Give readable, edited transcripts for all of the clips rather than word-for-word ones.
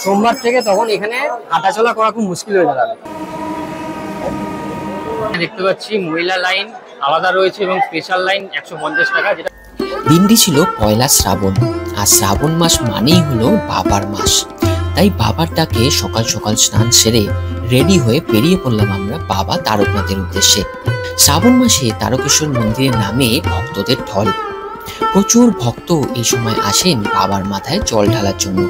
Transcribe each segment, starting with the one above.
সোমবার থেকে তখন এখানে হাঁটাচলা করা খুব মুশকিল হয়ে দাঁড়াবে। দেখতে পাচ্ছি মহিলা লাইন আলাদা রয়েছে এবং স্পেশাল লাইন 150 টাকা। যেটা দিনটি ছিল পয়লা শ্রাবণ, আর শ্রাবণ মাস মানেই হলো বাবার মাস। তাই বাবার ডাকে সকাল সকাল স্নান সেরে রেডি হয়ে বেরিয়ে পড়লাম আমরা বাবা তারকনাথের উদ্দেশ্যে। শ্রাবণ মাসে তারকেশ্বর মন্দিরের নামে ভক্তদের ঢল। প্রচুর ভক্ত এই সময় আসেন বাবার মাথায় জল ঢালার জন্য।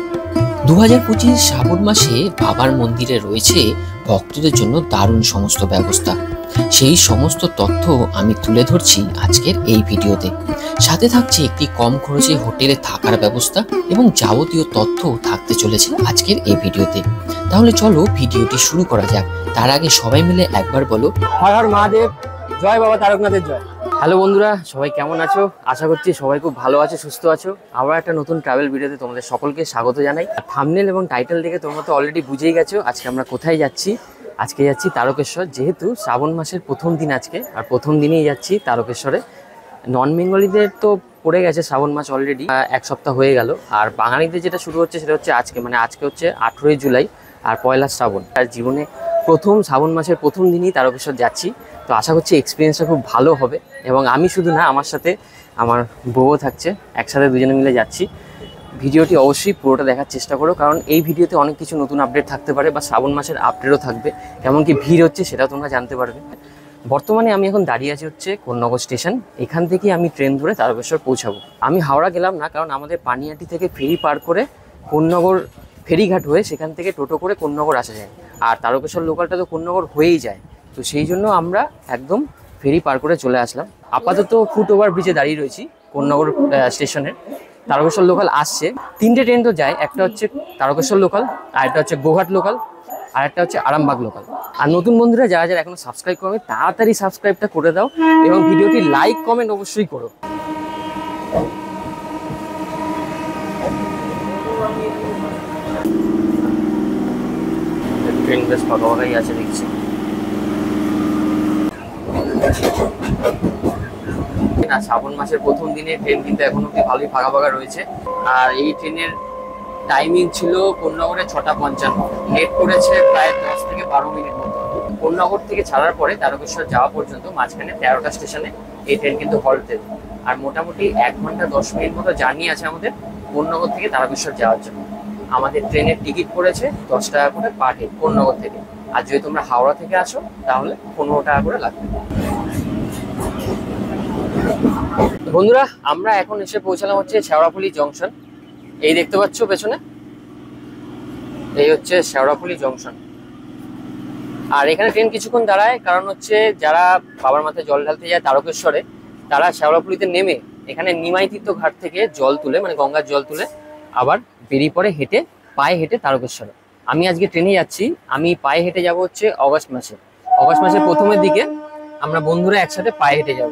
2025 শ্রাবণ মাসে বাবার মন্দিরে রয়েছে ভক্তদের জন্য দারুণ সমস্ত ব্যবস্থা। সেই সমস্ত তথ্য আমি তুলে ধরছি আজকের এই ভিডিওতে। সাথে থাকছে একটি কম খরচে হোটেলে থাকার ব্যবস্থা এবং যাবতীয় তথ্য থাকতে চলেছে আজকের এই ভিডিওতে। তাহলে চলো ভিডিওটি শুরু করা যাক। তার আগে সবাই মিলে একবার বলো হর হর মহাদেব, জয় বাবা তারকনাথের জয়। হ্যালো বন্ধুরা, সবাই কেমন আছো? আশা করছি সবাই খুব ভালো আছো, সুস্থ আছো। আবার একটা নতুন ট্রাভেল ভিডিওতে তোমাদের সকলকে স্বাগত জানাই। থাম্বনেল এবং টাইটেল দেখে তোমরা তো অলরেডি বুঝেই গেছো আজকে আমরা কোথায় যাচ্ছি। আজকে যাচ্ছি তারকেশ্বর, যেহেতু শ্রাবণ মাসের প্রথম দিন আজকে, আর প্রথম দিনেই যাচ্ছি তারকেশ্বরে। নন বেঙ্গলিদের তো পড়ে গেছে শ্রাবণ মাস অলরেডি, এক সপ্তাহ হয়ে গেল। আর বাঙালিদের যেটা শুরু হচ্ছে সেটা হচ্ছে আজকে, মানে আজকে হচ্ছে 18ই জুলাই আর পয়লা শ্রাবণ। আর জীবনে প্রথম শ্রাবণ মাসের প্রথম দিনই তারকেশ্বর যাচ্ছি। তো আশা করছি এক্সপিরিয়েন্সটা খুব ভালো হবে। এবং আমি শুধু না, আমার সাথে আমার বউও থাকছে, একসাথে দুজনে মিলে যাচ্ছি। ভিডিওটি অবশ্যই পুরোটা দেখার চেষ্টা করো, কারণ এই ভিডিওতে অনেক কিছু নতুন আপডেট থাকতে পারে বা শ্রাবণ মাসের আপডেটও থাকবে। কেমন কি ভিড় হচ্ছে সেটাও তোমরা জানতে পারবে। বর্তমানে আমি এখন দাঁড়িয়ে আছি হচ্ছে কোন্নগর স্টেশন। এখান থেকে আমি ট্রেন ধরে তারকেশ্বর পৌঁছাবো। আমি হাওড়া গেলাম না, কারণ আমাদের পানিহাটি থেকে ফেরি পার করে কোন্নগর ফেরিঘাট হয়ে সেখান থেকে টোটো করে কোন্নগর আসা যায়। আর তারকেশ্বর লোকালটা তো কোন্নগর হয়েই যায়, তো সেই জন্য আমরা একদম ফেরি পার করে চলে আসলাম। আপাতত ফুট ওভার ব্রিজে দাঁড়িয়ে রয়েছি কোন্নগর স্টেশনের। তারকেশ্বর লোকাল আসছে, 3টে ট্রেন তো যায়। একটা হচ্ছে তারকেশ্বর লোকাল, আর একটা হচ্ছে গোঘাট লোকাল, আর একটা হচ্ছে আরামবাগ লোকাল। আর নতুন বন্ধুরা যারা যারা এখনো সাবস্ক্রাইব করবে, তাড়াতাড়ি সাবস্ক্রাইবটা করে দাও এবং ভিডিওটি লাইক কমেন্ট অবশ্যই করো। ট্রেন বেশ ফাঁকা ফাঁকাই আছে দেখছি। না, শ্রাবণ মাসের প্রথম দিনে ট্রেন কিন্তু এখন অব্দি ভালোই ফাঁকা ফাঁকা রয়েছে। আর এই ট্রেনের টাইমিং ছিল কোন্নগরে 6:55, লেট করেছে প্রায় 10 থেকে 12 মিনিট মতো। কোন্নগর থেকে ছাড়ার পরে তারকেশ্বর যাওয়া পর্যন্ত মাঝখানে 13টা স্টেশনে এই ট্রেন কিন্তু হল্ট দেবে। আর মোটামুটি 1 ঘন্টা 10 মিনিট মতো জার্নি আছে আমাদের কোন্নগর থেকে তারকেশ্বর যাওয়ার জন্য। আমাদের ট্রেনের টিকিট পড়েছে 10 টাকা করে পার হেড কোন্নগর থেকে। আর যদি তোমরা হাওড়া থেকে আসো তাহলে 15 টাকা করে লাগবে। বন্ধুরা, আমরা এখন এসে পৌঁছালাম হচ্ছে শেওড়াফুলি জংশন। এই দেখতে পাচ্ছ পেছনে, এই হচ্ছে শেওড়াফুলি জংশন। আর এখানে ট্রেন কিছুক্ষণ দাঁড়ায়, কারণ হচ্ছে যারা বাবার মাথায় জল ঢালতে যায় তারকেশ্বরে, তারা শেওড়াফুলিতে নেমে এখানে নিমাই তীর্থ ঘাট থেকে জল তুলে, মানে গঙ্গার জল তুলে আবার বেরিয়ে পড়ে হেঁটে, পায়ে হেঁটে তারকেশ্বরে। আমি আজকে ট্রেনে যাচ্ছি, আমি পায়ে হেঁটে যাব হচ্ছে অগস্ট মাসের প্রথমের দিকে আমরা বন্ধুরা একসাথে পায়ে হেঁটে যাব।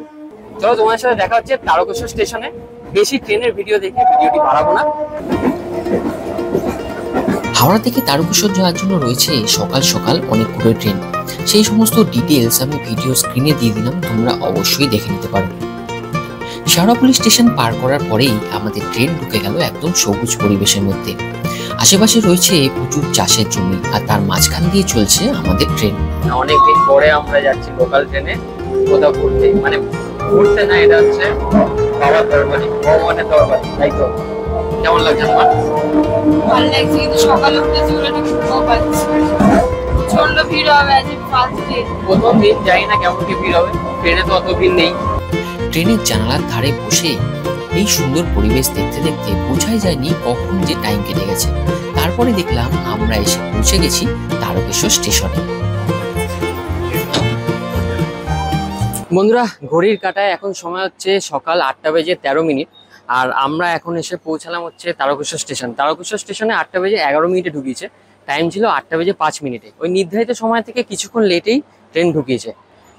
চলো তোমার সাথে দেখা হচ্ছে তারকেশ্বর স্টেশনে। বেশি ট্রেনের ভিডিও দেখে ভিডিওটি বাড়াবো না। হাওড়া থেকে তারকেশ্বর যাওয়ার জন্য রয়েছে সকাল সকাল অনেকগুলো ট্রেন। সেই সমস্ত ডিটেলস আমি ভিডিও স্ক্রিনে দিয়ে দিলাম, তোমরা অবশ্যই দেখে নিতে পারো। শেওড়াফুলি স্টেশন পার করার পরেই আমাদের ট্রেন ঢুকে গেল একদম সবুজ পরিবেশের মধ্যে। আশেপাশে রয়েছে প্রচুর চাষের জমি, আর তার মাঝখান দিয়ে চলছে আমাদের ট্রেন। অনেকদিন পরে আমরা যাচ্ছি লোকাল ট্রেনে কোথাও ঘুরতে, মানে ঘুরতে না, এটা হচ্ছে বাবার দরবারে, ভগবানের দরবারে, তাই তো? কেমন লাগছে তোমার? ভালো লাগছে, কিন্তু সকালে উঠেছি বলে একটু ঘুমও পাচ্ছি। প্রচন্ড ভিড় হবে আজ ফার্স্ট ডে। প্রথম দিন, জানি না কেমন কি ভিড় হবে, ট্রেনে তো অত ভিড় নেই। ট্রেনের জানালার ধারে বসে এই সুন্দর পরিবেশ দেখতে দেখতে বোঝাই যায়নি কখন যে টাইম কেটে গেছে। তারপরে দেখলাম আমরা এসে পৌঁছে গেছি তারকেশ্বর স্টেশনে। বন্ধুরা, ঘড়ির কাঁটায় এখন সময় হচ্ছে সকাল 8:13। আর আমরা এখন এসে পৌঁছালাম হচ্ছে তারকেশ্বর স্টেশন। তারকেশ্বর স্টেশনে 8:11 ঢুকিয়েছে, টাইম ছিল 8:05। ওই নির্ধারিত সময় থেকে কিছুক্ষণ লেটেই ট্রেন ঢুকিয়েছে।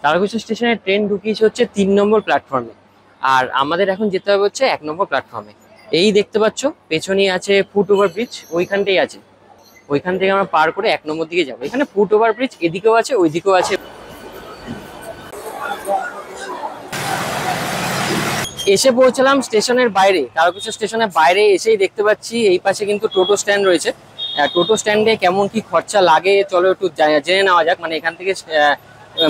তারকেশ্বর স্টেশনে ট্রেন ঢুকিয়েছে হচ্ছে 3 নম্বর প্ল্যাটফর্মে, আর আমাদের এখন যেতে হবে হচ্ছে 1 নম্বর প্ল্যাটফর্মে। এই দেখতে পাচ্ছ পেছনেই আছে ফুট ওভার ব্রিজ, ওইখানটাই আছে। ওইখান থেকে আমরা পার করে 1 নম্বর দিকে যাবো। এখানে ফুট ওভার ব্রিজ এদিকেও আছে, ওইদিকেও আছে। এসে পৌঁছলাম স্টেশনের বাইরে। তারকেশ্বর স্টেশনের বাইরে এসেই দেখতে পাচ্ছি এই পাশে কিন্তু টোটো স্ট্যান্ড রয়েছে। টোটো স্ট্যান্ডে কেমন কি খরচা লাগে চলো একটু জেনে নেওয়া যাক, মানে এখান থেকে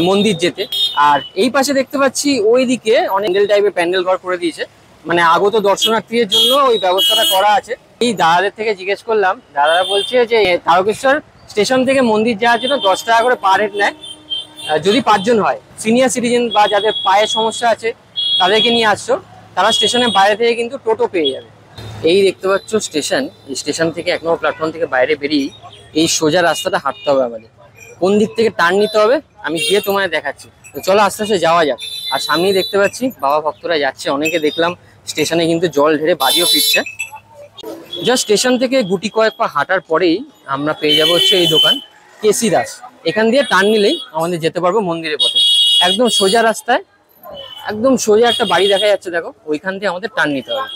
মন্দির যেতে। আর এই পাশে দেখতে পাচ্ছি ওইদিকে অনেক টাইপের প্যান্ডেল ঘর করে দিয়েছে, মানে আগত দর্শনার্থীদের জন্য ওই ব্যবস্থাটা করা আছে। এই দাদাদের থেকে জিজ্ঞেস করলাম, দাদারা বলছে যে তারকেশ্বর স্টেশন থেকে মন্দির যাওয়ার জন্য 10 টাকা করে পার হেড নেয়, যদি 5 জন হয়। সিনিয়র সিটিজেন বা যাদের পায়ের সমস্যা আছে তাদেরকে নিয়ে আসছো, তারা স্টেশনের বাইরে থেকে কিন্তু টোটো পেয়ে যাবে। এই দেখতে পাচ্ছ স্টেশন, এই স্টেশন থেকে 1 নম্বর প্ল্যাটফর্ম থেকে বাইরে বেরিয়ে এই সোজা রাস্তাটা হাঁটতে হবে আমাদের। কোন দিক থেকে টার্ন নিতে হবে আমি গিয়ে তোমায় দেখাচ্ছি। তো চলো আস্তে আস্তে যাওয়া যাক। আর সামনেই দেখতে পাচ্ছি বাবা ভক্তরা যাচ্ছে, অনেকে দেখলাম স্টেশনে কিন্তু জল ঢেলে বাড়িও ফিরছে। জাস্ট স্টেশন থেকে গুটি কয়েক পা হাঁটার পরেই আমরা পেয়ে যাবো হচ্ছে এই দোকান কেসি দাস। এখান দিয়ে টার্ন নিলেই আমাদের যেতে পারবো মন্দিরের পথে, একদম সোজা রাস্তায়। একদম সোজা একটা বাড়ি দেখা যাচ্ছে, দেখো ওইখান থেকে আমাদের টার্ন নিতে হবে।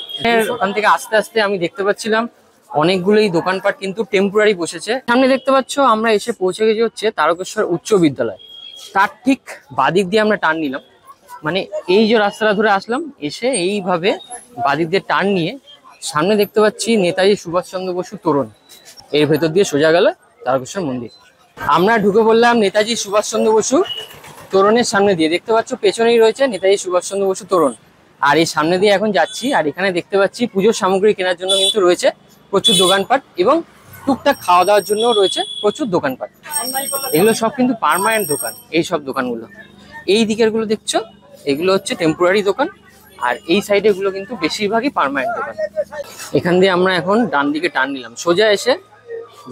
ওখান থেকে আস্তে আস্তে আমি দেখতে পাচ্ছিলাম অনেকগুলোই দোকানপাট কিন্তু টেম্পোরারি বসেছে। সামনে দেখতে পাচ্ছ আমরা এসে পৌঁছে গেছি হচ্ছে তারকেশ্বর উচ্চ বিদ্যালয়। তার ঠিক বাদিক দিয়ে আমরা টার্ন নিলাম, মানে এই যে রাস্তাটা ধরে আসলাম, এসে এইভাবে বাদিক দিয়ে টার্ন নিয়ে সামনে দেখতে পাচ্ছি নেতাজি সুভাষচন্দ্র বসু তোরণ। এর ভেতর দিয়ে সোজা গেল তারকেশ্বর মন্দির। আমরা ঢুকে পড়লাম নেতাজি সুভাষচন্দ্র বসু তোরণের সামনে দিয়ে। দেখতে পাচ্ছ পেছনেই রয়েছে নেতাজি সুভাষচন্দ্র বসু তোরণ। আর এই সামনে দিয়ে এখন যাচ্ছি। আর এখানে দেখতে পাচ্ছি পুজোর সামগ্রী কেনার জন্য কিন্তু রয়েছে প্রচুর দোকানপাট, এবং টুকটাক খাওয়া দাওয়ার জন্য রয়েছে প্রচুর দোকানপাট। এগুলো সব কিন্তু পার্মানেন্ট দোকান। এই সব দোকানগুলো এই দিকের গুলো দেখছো, এগুলো হচ্ছে টেম্পোরারি দোকান, আর এই সাইডে গুলো কিন্তু বেশিরভাগই পার্মানেন্ট দোকান। এখান দিয়ে আমরা এখন ডান দিকে টার্ন নিলাম, সোজা এসে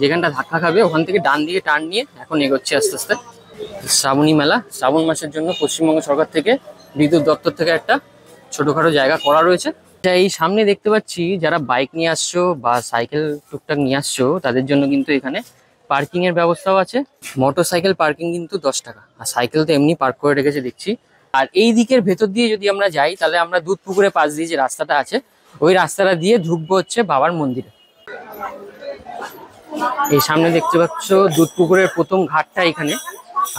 যেখানটা ধাক্কা খাবে ওখান থেকে ডান দিকে টার্ন নিয়ে এখন এগোচ্ছি আস্তে আস্তে। শ্রাবণী মেলা, শ্রাবণ মাসের জন্য পশ্চিমবঙ্গ সরকার থেকে বিদ্যুৎ দপ্তর থেকে একটা ছোটখাটো জায়গা করা রয়েছে। এই সামনে দেখতে পাচ্ছি যারা বাইক নিয়ে আসছো বা সাইকেল টুকটাক নিয়ে আসছো তাদের জন্য কিন্তু এখানে পার্কিং এর ব্যবস্থাও আছে। মোটরসাইকেল পার্কিং কিন্তু 10 টাকা, আর সাইকেল তো এমনি পার্ক করে রেখেছে দেখছি। আর এই দিকের ভেতর দিয়ে যদি আমরা যাই তাহলে আমরা দুধ পুকুরের পাশ দিয়ে যে রাস্তাটা আছে ওই রাস্তাটা দিয়ে ঢুকবো হচ্ছে বাবার মন্দিরে। এই সামনে দেখতে পাচ্ছ দুধ পুকুরের প্রথম ঘাটটা এখানে,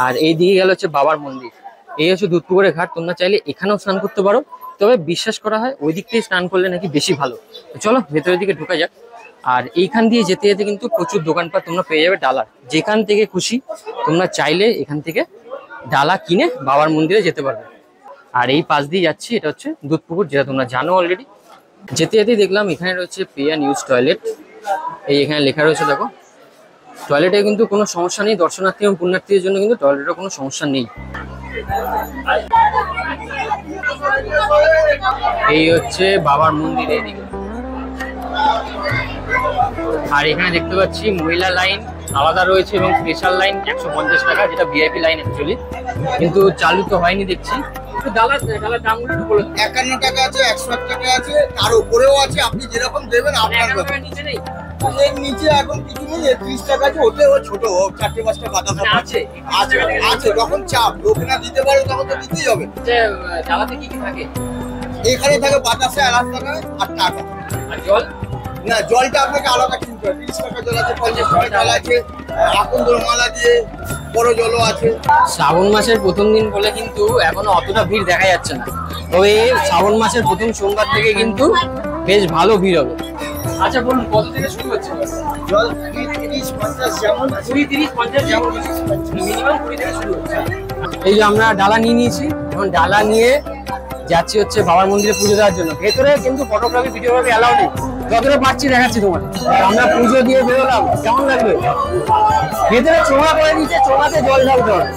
আর এই দিকে গেল হচ্ছে বাবার মন্দির। এই হচ্ছে দুধ পুকুরের ঘাট। তোমরা চাইলে এখানেও স্নান করতে পারো, তবে বিশ্বাস করা হয় ওই দিক থেকে স্নান করলে নাকি বেশি ভালো। চলো ভেতরের দিকে ঢোকা যাক। আর এইখান দিয়ে যেতে যেতে কিন্তু প্রচুর দোকানপাট তোমরা পেয়ে যাবে ডালার, যেখান থেকে খুশি তোমরা চাইলে এখান থেকে ডালা কিনে বাবার মন্দিরে যেতে পারবে। আর এই পাশ দিয়ে যাচ্ছি, এটা হচ্ছে দুধ পুকুর, যেটা তোমরা জানো অলরেডি। যেতে যেতেই দেখলাম এখানে রয়েছে পে অ্যান্ড ইউজ টয়লেট। এই এখানে লেখা রয়েছে দেখো, টয়লেটে কিন্তু কোনো সমস্যা নেই, দর্শনার্থী এবং পুণ্যার্থীদের জন্য কিন্তু টয়লেটের কোনো সমস্যা নেই। এই হচ্ছে বাবার মন্দিরে এদিকে। আর এখানে দেখতে পাচ্ছি মহিলা লাইন আলাদা রয়েছে এবং স্পেশাল লাইন 150 টাকা, যেটা ভিআইপি লাইন অ্যাকচুয়ালি, কিন্তু চালু তো হয়নি দেখছি। ডালার দামগুলো একটু বলে। 51 টাকা আছে, 101 টাকা আছে, তার উপরেও আছে, আপনি যেরকম দেবেন আপনার ব্যাপার। নিচে নেই, এর নিচে এখন কিছু নেই, 30 টাকা আছে, ওতে ও ছোট, ও 4-5টা বাতাসা আছে আছে আছে। যখন চাপ লোক না দিতে পারে তখন তো দিতেই হবে। ডালাতে কি কি থাকে? এখানে থাকে বাতাসা 1 টাকা আর টাকা। আর জল? না, জলটা আপনাকে আলাদা কিনতে হবে। 30 টাকা জল আছে, 50 টাকা জল আছে, আকন্দ মালা দিয়ে বড় জলও আছে। শ্রাবণ মাসের প্রথম দিন বলে কিন্তু এখনো অতটা ভিড় দেখা যাচ্ছে না, তবে শ্রাবণ মাসের প্রথম সোমবার থেকে কিন্তু বেশ ভালো ভিড় হবে। আচ্ছা বলুন কত থেকে শুরু হচ্ছে? জল 20-30-50 যেমন আছে। 20-30-50 যেমন মিনিমাম 20 থেকে শুরু হচ্ছে। এই যে আমরা ডালা নিয়ে নিয়েছি, এখন ডালা নিয়ে যাচ্ছি হচ্ছে বাবার মন্দিরে পুজো দেওয়ার জন্য। ভেতরে কিন্তু ফটোগ্রাফি ভিডিওগ্রাফি অ্যালাউ নেই, যতটা পাচ্ছি দেখাচ্ছি তোমার। আমরা পুজো দিয়ে বেরোলাম, কেমন লাগবে? ভেতরে চোঙা করে দিচ্ছে, চোঙাতে জল ঢালতে হবে,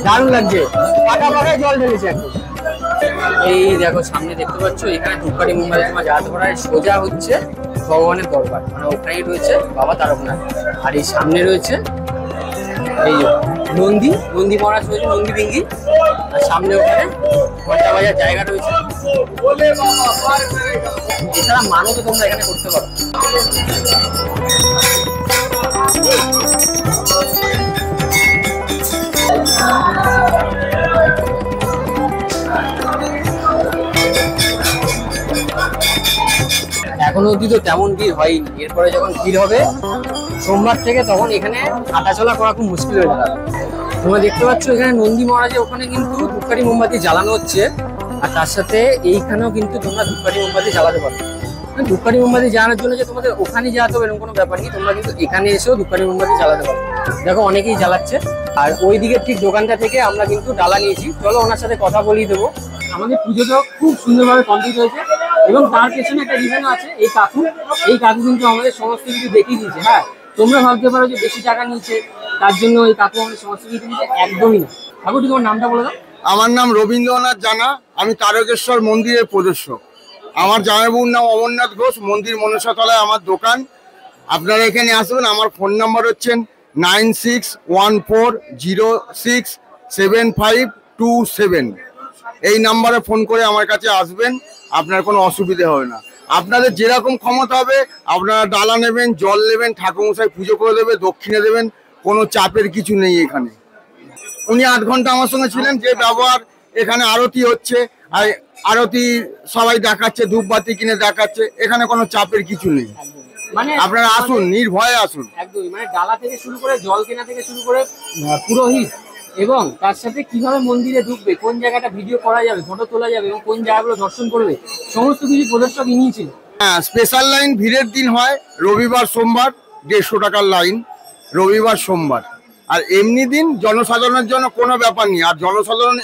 দারুণ লাগছে। পাকা পাকায় জল ঢেলেছে একদম। এই দেখো সামনে দেখতে পাচ্ছ এখানে ধূপকাঠি মোমবাতি তোমার জ্বালাতে পারা, সোজা হচ্ছে ভগবানের দরবার, মানে ওখানেই রয়েছে বাবা তারকনাথ। আর এই সামনে রয়েছে এই নন্দী মহারাজ রয়েছে, নন্দী ভিঙ্গি। আর সামনে ওখানে ঘন্টা বাজার জায়গা রয়েছে। এছাড়া মানও তো তোমরা এখানে করতে পারো। এখনো অব্দি তো তেমন ভিড় হয়নি, এরপরে যখন ভিড় হবে সোমবার থেকে তখন এখানে হাঁটাচলা করা খুব মুশকিল হয়ে যাবে। তোমরা দেখতে পাচ্ছ এখানে নন্দী মহারাজের ওখানে কিন্তু ধূপকাঠি মোমবাতি জ্বালানো হচ্ছে, আর তার সাথে এইখানেও কিন্তু তোমরা ধূপকাঠি মোমবাতি জ্বালাতে পারো। ধূপকাঠি মোমবাতি জ্বালানোর জন্য যে তোমাদের ওখানে জ্বালাতে হবে এরকম কোনো ব্যাপার নেই, তোমরা কিন্তু এখানে এসেও ধূপকাঠি মোমবাতি জ্বালাতে পারো। দেখো অনেকেই জ্বালাচ্ছে। আর ওই দিকের ঠিক দোকানটা থেকে আমরা কিন্তু ডালা নিয়েছি, চলো ওনার সাথে কথা বলিয়ে দেবো। আমাদের পুজোটা খুব সুন্দরভাবে কমপ্লিট হয়েছে এবং তার পেছনে একটা রিজন আছে, এই কাকু কিন্তু আমাদের সমস্ত কিছু দেখিয়ে দিয়েছে। হ্যাঁ, তোমরা ভাবতে পারো যে বেশি টাকা নিচ্ছে তার জন্য এই কাকু আমাদের সমস্ত কিছু দিয়েছে, একদমই না। কাকু তোমার নামটা বলে দাও। আমার নাম রবীন্দ্রনাথ জানা, আমি তারকেশ্বর মন্দিরের প্রদর্শক। আমার জামাইবাবুর নাম অমরনাথ ঘোষ, মন্দির মনসাতলায় আমার দোকান। আপনারা এখানে আসবেন। আমার ফোন নাম্বার হচ্ছেন 9614067527। এই নাম্বারে ফোন করে আমার কাছে আসবেন, আপনার কোনো অসুবিধা হবে না। আপনাদের যেরকম ক্ষমতা হবে আপনারা ডালা নেবেন, জল নেবেন, ঠাকুরমশাই পুজো করে দেবে, দক্ষিণে দেবেন, কোনো চাপের কিছু নেই এখানে। উনি 8 ঘন্টা আমার সঙ্গে ছিলেন। যে ব্যবহার এখানে আরতি হচ্ছে, আর আরতি সবাই দেখাচ্ছে, ধূপবাতি কিনে দেখাচ্ছে, এখানে কোনো চাপের কিছু নেই। মানে আপনারা আসুন, নির্ভয়ে আসুন। একদমই, মানে ডালা থেকে শুরু করে জল কেনা থেকে শুরু করে পুরোহিত এবং তার সাথে কিভাবে মন্দিরে ঢুকবে, কোন জায়গাটা ভিডিও করা যাবে, ফটো তোলা যাবে এবং কোন জায়গাগুলো দর্শন করবে, সমস্ত কিছু প্রদর্শক ইনিই ছিল। হ্যাঁ, স্পেশাল লাইন ভিড়ের দিন হয় রবিবার সোমবার, 150 টাকার লাইন রবিবার সোমবার। আর এমনি দিন জনসাধারণের জন্য কোনো ব্যাপার নেই। আর জনসাধারণ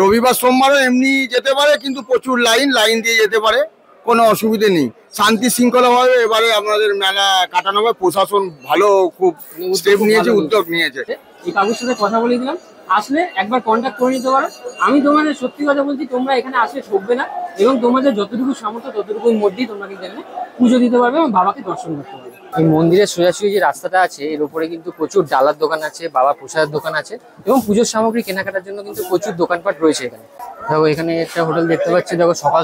রবিবার সোমবারও এমনি যেতে পারে, কিন্তু প্রচুর লাইন দিয়ে যেতে পারে, কোনো অসুবিধে নেই। শান্তি শৃঙ্খলাভাবে এবারে আপনাদের মেলা কাটানো হবে। প্রশাসন ভালো খুব স্টেপ নিয়েছে, উদ্যোগ নিয়েছে। এই কাকুর সাথে কথা বলে দিলাম, আসলে একবার কন্ট্যাক্ট করে নিতে পারো। আমি তোমাদের সত্যি কথা বলছি, তোমরা এখানে আসলে ঠকবে না এবং তোমাদের যতটুকু সামর্থ্য ততটুকুর মধ্যেই তোমরা কিন্তু এখানে পুজো দিতে পারবে এবং বাবাকে দর্শন করতে পারবে। এই মন্দিরের সোজাসুজি যে রাস্তাটা আছে এর উপরে কিন্তু প্রচুর ডালার দোকান আছে, বাবা প্রসাদের দোকান আছে এবং পুজোর সামগ্রী কেনাকাটার জন্য কিন্তু প্রচুর দোকানপাট রয়েছে এখানে। দেখো এখানে একটা হোটেল দেখতে পাচ্ছি, দেখো সকাল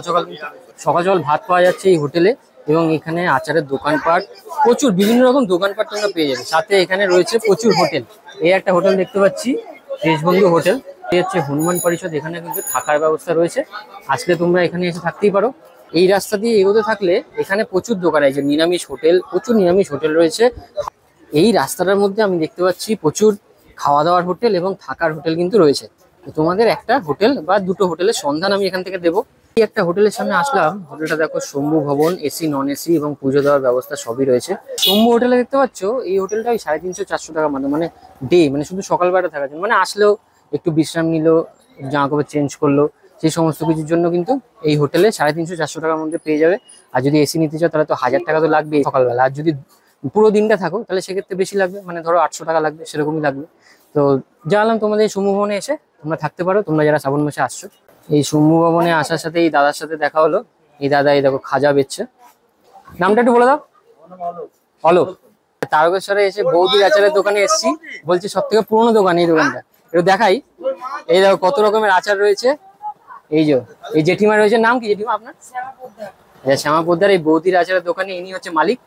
সকাল ভাত পাওয়া যাচ্ছে এই হোটেলে এবং এখানে আচারের দোকানপাট, প্রচুর বিভিন্ন রকম দোকানপাট তোমরা পেয়ে যাবে। সাথে এখানে রয়েছে প্রচুর হোটেল। এই একটা হোটেল দেখতে পাচ্ছি, দেশবন্ধু হোটেল। এই হচ্ছে হনুমান পরিষদ, এখানে কিন্তু থাকার ব্যবস্থা রয়েছে, আসলে তোমরা এখানে এসে থাকতেই পারো। এই রাস্তা দিয়ে এগোতে থাকলে এখানে প্রচুর দোকান আছে, নিরামিষ হোটেল, প্রচুর নিরামিষ হোটেল রয়েছে। এই রাস্তাটার মধ্যে আমি দেখতে পাচ্ছি প্রচুর খাওয়া দাওয়ার হোটেল এবং থাকার হোটেল কিন্তু রয়েছে। তো তোমাদের একটা হোটেল বা দুটো হোটেলের সন্ধান আমি এখান থেকে দেবো। এই একটা হোটেলের সামনে আসলাম, হোটেলটা দেখো শম্ভু ভবন, এসি নন এসি এবং পুজো দেওয়ার ব্যবস্থা সবই রয়েছে। শম্ভু হোটেলে দেখতে পাচ্ছ এই হোটেলটা 350-400 টাকা মানে ডে, মানে শুধু সকালবেলা থাকার জন্য, মানে আসলেও একটু বিশ্রাম নিল, জামা কাপড় চেঞ্জ করলো, সেই সমস্ত কিছুর জন্য কিন্তু এই হোটেলে 350-400 টাকার মধ্যে পেয়ে যাবে। আর যদি এসি নিতে চাও তাহলে তো 1000 টাকা তো লাগবে সকালবেলা, আর যদি পুরো দিনটা থাকো তাহলে সেক্ষেত্রে বেশি লাগবে, মানে ধরো 800 টাকা লাগবে, সেরকমই লাগবে। তো জানালাম তোমাদের এই শম্ভু ভবনে এসে তোমরা থাকতে পারো, তোমরা যারা শ্রাবণ মাসে আসছো। এই শম্ভু ভবনে আসার সাথে এই দাদার সাথে দেখা হলো। এই দাদা এই দেখো খাজা বেচছে, নামটা একটু বলে দাও। অলোক। তারকেশ্বরে এসে বৌদির আচারের দোকানে এসেছি, বলছি সব থেকে পুরোনো দোকান এই দোকানটা, একটু দেখাই। এই দেখো কত রকমের আচার রয়েছে। এই যে এই জেঠিমা রয়েছে, নাম কি জেঠিমা আপনার? শ্যামা পোদ্দার। এই বৌদির আচারের দোকানে ইনি হচ্ছে মালিক।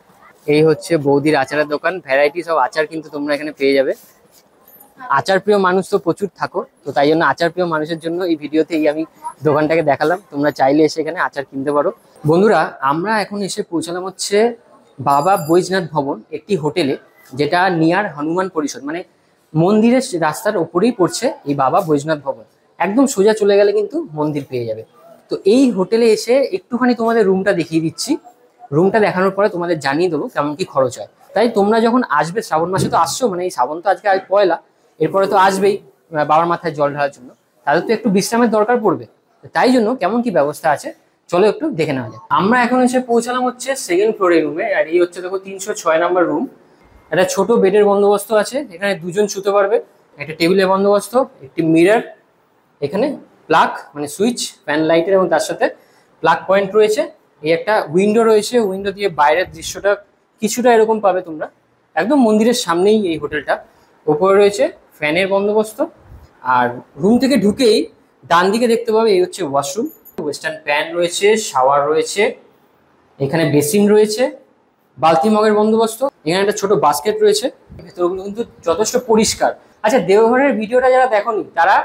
এই হচ্ছে বৌদির আচারের দোকান, ভ্যারাইটি সব আচার কিন্তু তোমরা এখানে পেয়ে যাবে। আচার প্রিয় মানুষ তো প্রচুর থাকো, তো তাই জন্য আচার প্রিয় মানুষের জন্য এই ভিডিওতেই আমি দোকানটাকে দেখালাম, তোমরা চাইলে এসে এখানে আচার কিনতে পারো। বন্ধুরা আমরা এখন এসে পৌঁছালাম হচ্ছে বাবা বৈজনাথ ভবন, একটি হোটেলে, যেটা নিয়ার হনুমান পরিষদ, মানে মন্দিরের রাস্তার ওপরেই পড়ছে এই বাবা বৈজনাথ ভবন। একদম সোজা চলে গেলে কিন্তু মন্দির পেয়ে যাবে। তো এই হোটেলে এসে একটুখানি তোমাদের রুমটা দেখিয়ে দিচ্ছি। রুমটা দেখানোর পরে তোমাদের জানিয়ে দেবো কেমন কি খরচ হয়। তাই তোমরা যখন আসবে, শ্রাবণ মাসে তো আসছো, মানে এই শ্রাবণ তো আজকে পয়লা, এরপরে তো আসবেই বাবার মাথায় জল ঢালার জন্য, তাদের তো একটু বিশ্রামের দরকার পড়বে। তাই জন্য কেমন কি ব্যবস্থা আছে চলো একটু দেখে নেওয়া যায়। আমরা এখন এসে পৌঁছালাম হচ্ছে 2nd ফ্লোরের রুমে, আর এই হচ্ছে দেখো 306 নম্বর রুম। একটা ছোট বেডের বন্দোবস্ত আছে, এখানে 2 জন শুতে পারবে, একটা টেবিলের বন্দোবস্ত, একটি মিরর, এখানে প্লাগ মানে সুইচ, ফ্যান লাইটের এবং তার সাথে প্লাগ পয়েন্ট রয়েছে। এই একটা উইন্ডো রয়েছে, উইন্ডো দিয়ে বাইরের দৃশ্যটা কিছুটা এরকম পাবে তোমরা। একদম মন্দিরের সামনেই এই হোটেলটা। ওপরে রয়েছে ফ্যানের বন্দোবস্ত, আর রুম থেকে ঢুকেই ডান দিকে দেখতে পাবে এই হচ্ছে ওয়াশরুম। ওয়েস্টার্ন প্যান রয়েছে, শাওয়ার রয়েছে, এখানে বেসিন রয়েছে, বালতি মগের বন্দোবস্ত, এখানে একটা ছোট বাস্কেট রয়েছে। ভেতরগুলো কিন্তু যথেষ্ট পরিষ্কার। আচ্ছা, দেওঘরের ভিডিওটা যারা দেখোনি তারা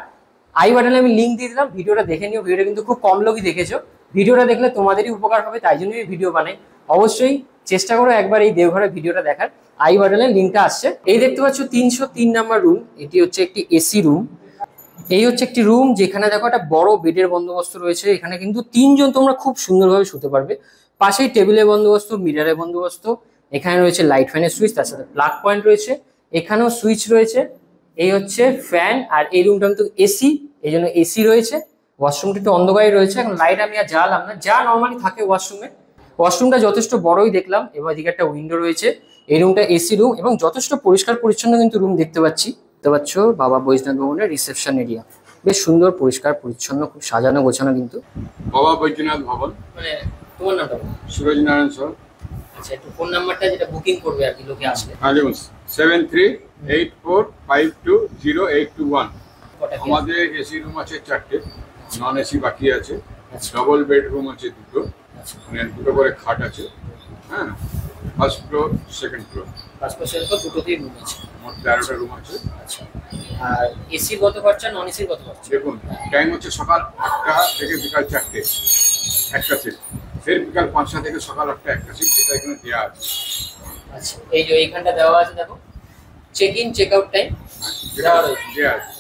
আই বাটনে আমি লিঙ্ক দিয়ে দিলাম, ভিডিওটা দেখে নিও। ভিডিওটা কিন্তু খুব কম লোকই দেখেছো, ভিডিওটা দেখলে তোমাদেরই উপকার হবে, তাই জন্যই এই ভিডিও বানাই। অবশ্যই চেষ্টা করো একবার এই দেওঘরের ভিডিওটা দেখার, আই বাটনে লিঙ্কটা আসছে। এই দেখতে পাচ্ছ 303 নম্বর রুম, এটি হচ্ছে একটি এসি রুম। এই হচ্ছে একটি রুম যেখানে দেখো একটা বড় বেডের বন্দোবস্ত রয়েছে, এখানে কিন্তু 3 জন তোমরা খুব সুন্দরভাবে শুতে পারবে। পাশেই টেবিলের বন্দোবস্ত, মিরারের বন্দোবস্ত, এখানে রয়েছে লাইট ফ্যানের সুইচ, তার সাথে প্লাগ পয়েন্ট রয়েছে, এখানেও সুইচ রয়েছে। এই হচ্ছে ফ্যান, আর এই রুমটা কিন্তু এসি, এই জন্য এসি রয়েছে। ওয়াশরুমটা একটু অন্ধকারে রয়েছে, এখন লাইট আমি আর জ্বালাম না, যা নর্মালি থাকে ওয়াশরুমে। ওয়াশরুমটা যথেষ্ট বড়ই দেখলাম, এবার এদিকে একটা উইন্ডো রয়েছে। এই রুমটা এসি রুম এবং যথেষ্ট পরিষ্কার পরিচ্ছন্ন কিন্তু রুম দেখতে পাচ্ছি। দেখতে পাচ্ছ বাবা বৈজনাথ ভবনের রিসেপশন এরিয়া, বেশ সুন্দর পরিষ্কার পরিচ্ছন্ন, খুব সাজানো গোছানো কিন্তু। বাবা বৈদ্যনাথ ভবন, মানে তোমার নামটা বলো। সুরজ নারায়ণ সর। আচ্ছা, একটু ফোন নাম্বারটা যেটা বুকিং করবে আর কি লোকে আসলে। আলিম 7384520821। কটা কি? আমাদের এসি রুম আছে 4টে, নন এসি বাকি আছে। আচ্ছা। ডবল বেডরুম আছে 2টো, আচ্ছা, মানে 2টো করে খাট আছে। হ্যাঁ, ফার্স্ট ফ্লোর, সেকেন্ড ফ্লোর, পাসপোর্টের পর দুটোতেই রুম আছে। মোট 13টা রুম আছে। আচ্ছা, আর এসির কত খরচা, নন এসির কত খরচা? দেখুন, টাইম হচ্ছে সকাল 8টা থেকে বিকাল 4টে একটা সিট, ফের বিকাল 5টা থেকে সকাল 8টা একটা সিট, যেটা এখানে দেওয়া আছে। আচ্ছা, এই যে এইখানটা দেওয়া আছে দেখো, check in check out time দেওয়া রয়েছে। দেওয়া আছে।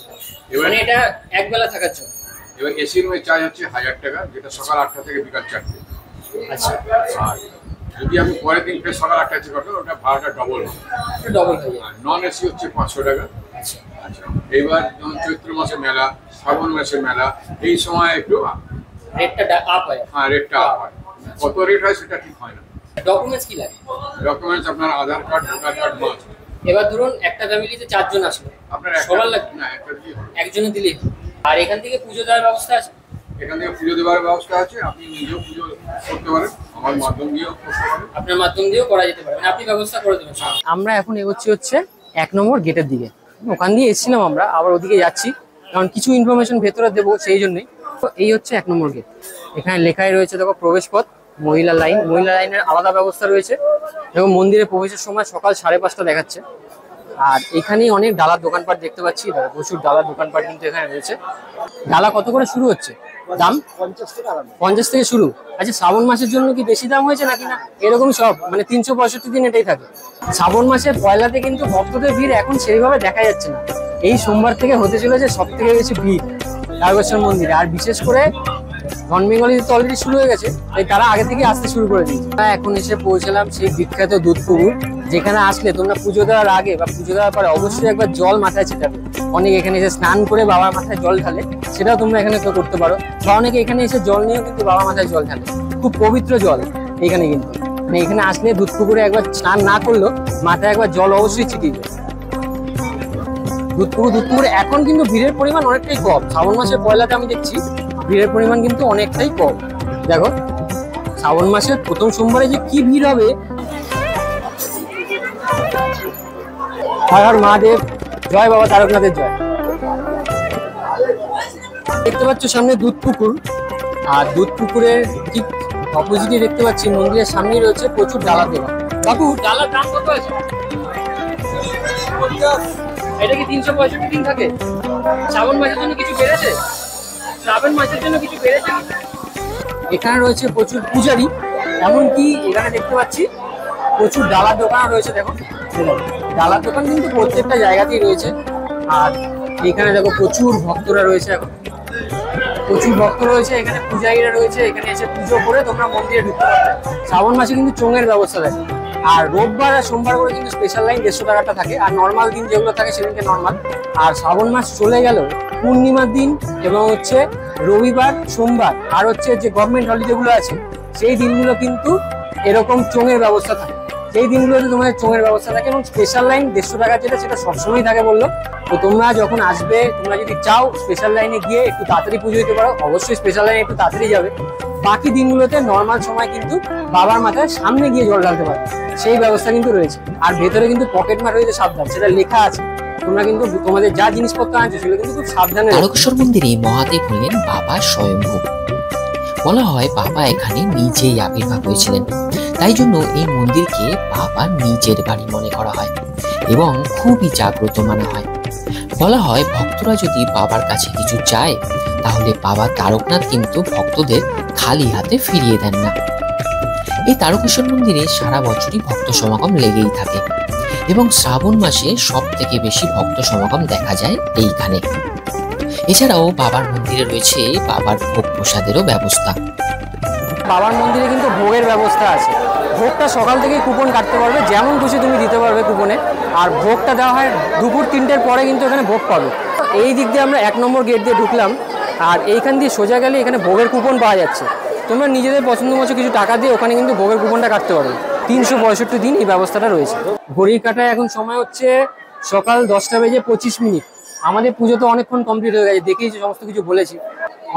এবার মানে এটা এক বেলা থাকার জন্য। এবার এসি রুমের চার্জ হচ্ছে 1000 টাকা, যেটা সকাল 8টা থেকে বিকাল 4টে। আচ্ছা, আর যদি আপনি পরের দিন ফের সকাল 8টায় চেক করবেন, ওটা ভাড়াটা ডবল হবে। ডবল হয়ে যায়। আর নন এসি হচ্ছে 500 টাকা। আচ্ছা, আচ্ছা, এবার যেমন চৈত্র মাসে মেলা, শ্রাবণ মাসে মেলা, এই সময় একটু রেটটা আপ হয়। রেটটা আপ হয়। কত রেট হয় সেটা ঠিক হয় না। ডকুমেন্টস কি লাগে? ডকুমেন্টস আপনার আধার কার্ড, ভোটার কার্ড মাস্ট। এবার ধরুন একটা ফ্যামিলিতে 4 জন আসবে, আপনার সবার লাগবে না, একটা দিয়ে হবে। একজনে দিলেই হবে। আর এখান থেকে পুজো দেওয়ার ব্যবস্থা আছে? এখান থেকে পুজো দেওয়ার ব্যবস্থা আছে, আপনি নিজেও পুজো করতে পারেন, আমার মাধ্যম দিয়েও করতে পারেন। আপনার মাধ্যম দিয়েও করা যেতে পারে, মানে আপনি ব্যবস্থা করে দেবেন। আমরা এখন এগোচ্ছি হচ্ছে 1 নম্বর গেটের দিকে। ওখান দিয়ে এসেছিলাম আমরা, আবার ওদিকে যাচ্ছি, কারণ কিছু ইনফরমেশন ভেতরে দেবো সেই জন্যই। তো এই হচ্ছে 1 নম্বর গেট। এখানে লেখাই রয়েছে দেখো প্রবেশ পথ, মহিলা লাইন। মহিলা লাইনের আলাদা ব্যবস্থা রয়েছে এবং মন্দিরে প্রবেশের সময় সকাল 5:30 দেখাচ্ছে। আর এখানেই অনেক ডালার দোকানপাট দেখতে পাচ্ছি, প্রচুর ডালার দোকানপাট কিন্তু এখানে রয়েছে। ডালা কত করে শুরু হচ্ছে দাম? 50 থেকে শুরু। আচ্ছা, শ্রাবণ মাসের জন্য কি বেশি দাম হয়েছে নাকি না এরকম সব, মানে 365 দিন এটাই থাকে? শ্রাবণ মাসের পয়লাতে কিন্তু ভক্তদের ভিড় এখন সেইভাবে দেখা যাচ্ছে না। এই সোমবার থেকে হতে চলেছে সব থেকে বেশি ভিড় তারকেশ্বর মন্দিরে, আর বিশেষ করে নন বেঙ্গলি তো অলরেডি শুরু হয়ে গেছে, তাই তারা আগে থেকে আসতে শুরু করে দিয়েছে। এখন এসে পৌঁছলাম সেই বিখ্যাত দুধপুকুর, যেখানে আসলে তোমরা পুজো দেওয়ার আগে বা পুজো দেওয়ার পরে অবশ্যই একবার জল মাথায় ছিটাবে। অনেকে এখানে এসে স্নান করে বাবার মাথায় জল ঢালে, সেটাও তোমরা এখানে কেউ করতে পারো। বা অনেকে এখানে এসে জল নিয়েও কিন্তু বাবার মাথায় জল ঢালে, খুব পবিত্র জল এখানে কিন্তু। মানে এখানে আসলে দুধপুকুরে একবার স্নান না করলেও মাথায় একবার জল অবশ্যই ছিটিয়ে দেবে। দুধপুকুরে এখন কিন্তু ভিড়ের পরিমাণ অনেকটাই কম। শ্রাবণ মাসের পয়লাতে আমি দেখছি ভিড়ের পরিমাণ কিন্তু অনেকটাই কম। দেখো শ্রাবণ মাসের প্রথম সোমবারে যে কি ভিড় হবে। হর হর মহাদেব, জয় বাবা তারকনাথের জয়। দেখতে পাচ্ছ সামনে দুধ পুকুর, আর দুধ পুকুরের ঠিক অপোজিটে দেখতে পাচ্ছি মন্দিরের সামনেই রয়েছে প্রচুর ডালা দেওয়া। বাবু, ডালার দাম কত আছে? এটা কি 365 দিন থাকে? শ্রাবণ মাসের জন্য কিছু বেড়েছে? শ্রাবণ মাসের জন্য কিছু বেড়েছে? এখানে রয়েছে প্রচুর পূজারি, এমনকি এখানে দেখতে পাচ্ছি প্রচুর ডালার দোকান রয়েছে। দেখো ডালার দোকান কিন্তু প্রত্যেকটা জায়গাতেই রয়েছে। আর এখানে দেখো প্রচুর ভক্তরা রয়েছে, এখন প্রচুর ভক্ত রয়েছে, এখানে পূজারীরা রয়েছে। এখানে এসে পুজো করে তোমরা মন্দিরে ঢুকতে পারবে। শ্রাবণ মাসে কিন্তু চোঙের ব্যবস্থা থাকে, আর রোববার আর সোমবার করে কিন্তু স্পেশাল লাইন 150 টাকাটা থাকে, আর নর্মাল দিন যেগুলো থাকে সেদিনকে নর্মাল। আর শ্রাবণ মাস চলে গেল পূর্ণিমার দিন এবং হচ্ছে রবিবার, সোমবার, আর হচ্ছে যে গভর্নমেন্ট হলিডেগুলো আছে সেই দিনগুলো কিন্তু এরকম চোঙের ব্যবস্থা থাকে। সেই দিনগুলোতে তোমাদের চোঙের ব্যবস্থা থাকে এবং স্পেশাল লাইন 150 টাকা যেটা, সেটা সবসময় থাকে বললো। তো তোমরা যখন আসবে, তোমরা যদি চাও স্পেশাল লাইনে গিয়ে একটু তাড়াতাড়ি পুজো দিতে পারো, অবশ্যই স্পেশাল লাইনে একটু তাড়াতাড়ি যাবে। বাকি দিনগুলোতে নর্মাল সময় কিন্তু বাবার মাথায় সামনে গিয়ে জল ঢালতে পারবে, সেই ব্যবস্থা কিন্তু রয়েছে। আর ভেতরে কিন্তু পকেট মার রয়েছে, সাবধান, সেটা লেখা আছে। তোমরা কিন্তু তোমাদের যা জিনিসপত্র আনছো সেগুলো কিন্তু খুব সাবধানে। তারকেশ্বর মন্দিরে মহাদেব হলেন বাবা স্বয়ম্ভু। বলা হয় বাবা এখানে নিজেই আবির্ভাব হয়েছিলেন, তাই জন্য এই মন্দিরকে বাবার নিজের বাড়ি মনে করা হয় এবং খুবই জাগ্রত মানা হয়। বলা হয় ভক্তরা যদি বাবার কাছে কিছু চায়, তাহলে বাবা তারকনাথ কিন্তু ভক্তদের খালি হাতে ফিরিয়ে দেন না। এই তারকেশ্বর মন্দিরে সারা বছরই ভক্ত সমাগম লেগেই থাকে এবং শ্রাবণ মাসে সব থেকে বেশি ভক্ত সমাগম দেখা যায় এইখানে। এছাড়াও বাবার মন্দিরে রয়েছে বাবার ভোগ প্রসাদেরও ব্যবস্থা। বাবার মন্দিরে কিন্তু ভোগের ব্যবস্থা আছে। ভোগটা সকাল থেকেই কুপন কাটতে পারবে, যেমন খুশি তুমি দিতে পারবে কুপনে। আর ভোগটা দেওয়া হয় দুপুর 3টের পরে কিন্তু এখানে ভোগ পাবে। এই দিক দিয়ে আমরা 1 নম্বর গেট দিয়ে ঢুকলাম, আর এইখান দিয়ে সোজা গেলে এখানে ভোগের কুপন পাওয়া যাচ্ছে। তোমরা নিজেদের পছন্দ মতো কিছু টাকা দিয়ে ওখানে কিন্তু ভোগের কুপনটা কাটতে পারবে। 365 দিন এই ব্যবস্থাটা রয়েছে। ঘড়ির কাঁটায় এখন সময় হচ্ছে সকাল 10:25। আমাদের পুজো তো অনেকক্ষণ কমপ্লিট হয়ে গেছে, দেখেইছি সমস্ত কিছু বলেছি।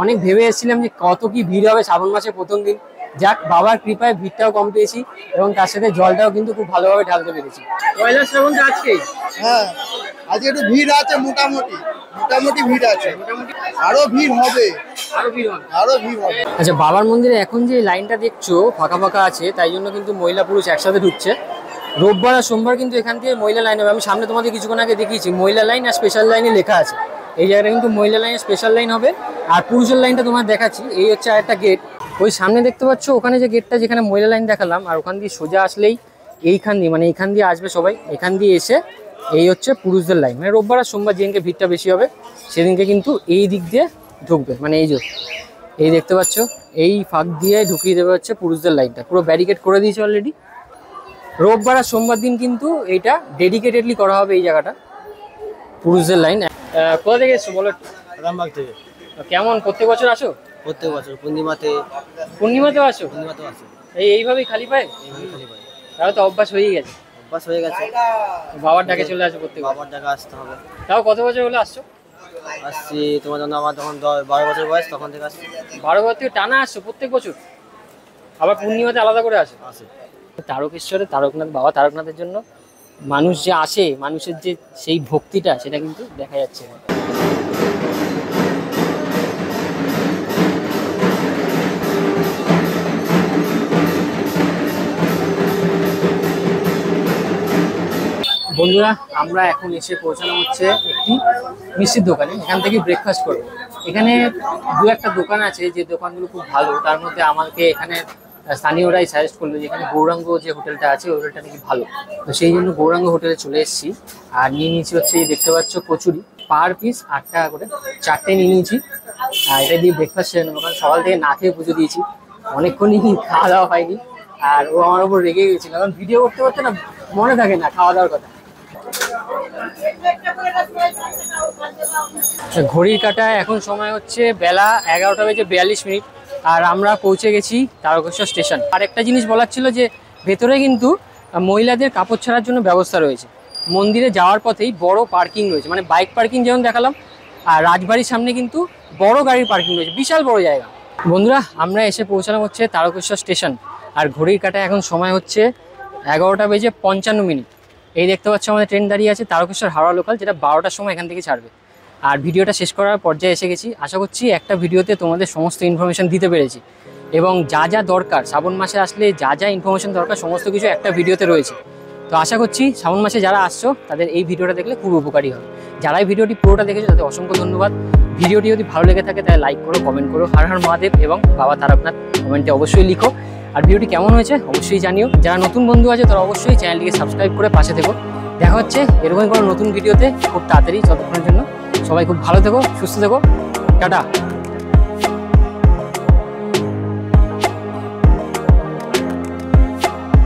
অনেক ভেবে এসেছিলাম যে কত কি ভিড় হবে শ্রাবণ মাসের প্রথম দিন। যাক, বাবার কৃপায় ভিড়টাও কম পেয়েছি এবং তার সাথে জলটাও কিন্তু খুব ভালোভাবে ঢালতে পেরেছি। পয়লা শ্রাবণ তো আজকেই। হ্যাঁ, আজকে একটু ভিড় আছে, মোটামুটি ভিড় আছে, আরো ভিড় হবে। আচ্ছা, বাবার মন্দিরে এখন যে লাইনটা দেখছো ফাঁকা ফাঁকা আছে, তাই জন্য কিন্তু মহিলা পুরুষ একসাথে ঢুকছে। রোববার আর সোমবার কিন্তু এখান থেকে মহিলা লাইন হবে। আমি সামনে তোমাদের কিছুক্ষণ আগে দেখিয়েছি মহিলা লাইন আর স্পেশাল লাইনে লেখা আছে। এই জায়গাটা কিন্তু মহিলা লাইনে স্পেশাল লাইন হবে, আর পুরুষের লাইনটা তোমার দেখাচ্ছি। এই হচ্ছে আরেকটা গেট, ওই সামনে দেখতে পাচ্ছ ওখানে যে গেটটা, যেখানে মহিলা লাইন দেখালাম। আর ওখান দিয়ে সোজা আসলেই এইখান দিয়ে, মানে এইখান দিয়ে আসবে সবাই, এখান দিয়ে এসে এই হচ্ছে পুরুষদের লাইন। মানে রোববার আর সোমবার যেদিনকে ভিড়টা বেশি হবে সেদিনকে কিন্তু এই দিক দিয়ে ঢুকবে। মানে এই যে এই দেখতে পাচ্ছ এই ফাঁক দিয়ে ঢুকিয়ে দেবে হচ্ছে পুরুষদের লাইনটা, পুরো ব্যারিকেড করে দিয়েছে অলরেডি। রোববার আর সোমবার দিন কিন্তু এইটা ডেডিকেটেডলি করা হবে, এই জায়গাটা পুরুষদের লাইন। কোথা থেকে এসছো বলো? রামবাগ থেকে। কেমন প্রত্যেক বছর আসো? প্রত্যেক বছর পূর্ণিমাতেও আসো? এইভাবেই খালি পায়? তাহলে তো অভ্যাস হয়ে গেছে। বাবার ডাকে চলে আসো প্রত্যেক বছর? বাবার জায়গা আসতে হবে। তাও কত বছর হলো আসছো? আসছি তোমার জন্য, আমার যখন 12 বছর বয়স তখন থেকে আসছি। 12 বছর থেকে টানা আসছো প্রত্যেক বছর? আবার পূর্ণিমাতে আলাদা করে আসো? তারকেশ্বরে তারকনাথ, বাবা তারকনাথের জন্য মানুষ যে আসে, মানুষের যে সেই ভক্তিটা সেটা কিন্তু দেখা যাচ্ছে। বন্ধুরা, আমরা এখন এসে পৌঁছানো হচ্ছে একটি মিষ্টির দোকানে। এখান থেকে ব্রেকফাস্ট করবো। এখানে দু একটা দোকান আছে যে দোকানগুলো খুব ভালো, তার মধ্যে আমাকে এখানে স্থানীয়রাই সাজেস্ট করলো যে এখানে গৌরাঙ্গ যে হোটেলটা আছে ওই হোটেলটা নাকি ভালো। তো সেই জন্য গৌরাঙ্গ হোটেলে চলে এসেছি। আর নিয়ে নিয়েছি হচ্ছে এই দেখতে পাচ্ছ কচুরি, পার পিস 8 টাকা করে, 4টে নিয়ে নিয়েছি। আর এটা দিয়ে ব্রেকফাস্ট সেরে নেবো, কারণ সকাল থেকে না খেয়ে পুজো দিয়েছি, অনেকক্ষণই খাওয়া দাওয়া হয়নি। আর ও আমার উপর রেগে গেছিল, কারণ ভিডিও করতে করতে না মনে থাকে না খাওয়া দাওয়ার কথা। ঘড়ির কাঁটায় এখন সময় হচ্ছে বেলা 11:42। আর আমরা পৌঁছে গেছি তারকেশ্বর স্টেশন। আর একটা জিনিস বলার ছিল যে ভেতরে কিন্তু মহিলাদের কাপড় ছাড়ার জন্য ব্যবস্থা রয়েছে। মন্দিরে যাওয়ার পথেই বড় পার্কিং রয়েছে, মানে বাইক পার্কিং যেমন দেখালাম, আর রাজবাড়ির সামনে কিন্তু বড় গাড়ির পার্কিং রয়েছে, বিশাল বড় জায়গা। বন্ধুরা, আমরা এসে পৌঁছালাম হচ্ছে তারকেশ্বর স্টেশন। আর ঘড়ির কাঁটায় এখন সময় হচ্ছে 11:55। এই দেখতে পাচ্ছ আমাদের ট্রেন দাঁড়িয়ে আছে তারকেশ্বর হাওড়া লোকাল, যেটা 12টার সময় এখান থেকে ছাড়বে। আর ভিডিওটা শেষ করার পর্যায়ে এসে গেছি। আশা করছি একটা ভিডিওতে তোমাদের সমস্ত ইনফরমেশন দিতে পেরেছি, এবং যা যা দরকার শ্রাবণ মাসে আসলে যা যা ইনফরমেশন দরকার সমস্ত কিছু একটা ভিডিওতে রয়েছে। তো আশা করছি শ্রাবণ মাসে যারা আসছো তাদের এই ভিডিওটা দেখলে খুব উপকারী হবে। যারা এই ভিডিওটি পুরোটা দেখেছো তাদের অসংখ্য ধন্যবাদ। ভিডিওটি যদি ভালো লেগে থাকে তাহলে লাইক করো, কমেন্ট করো। হর হর মহাদেব এবং বাবা তারকনাথ কমেন্টে অবশ্যই লিখো। আর ভিডিওটি কেমন হয়েছে অবশ্যই জানিও। যারা নতুন বন্ধু আছে তারা অবশ্যই চ্যানেলটিকে সাবস্ক্রাইব করে পাশে থেকো। দেখা হচ্ছে এরকম কোনো নতুন ভিডিওতে খুব তাড়াতাড়ি। ততক্ষণের জন্য সবাই খুব ভালো থেকো, সুস্থ থেকো, টাটা।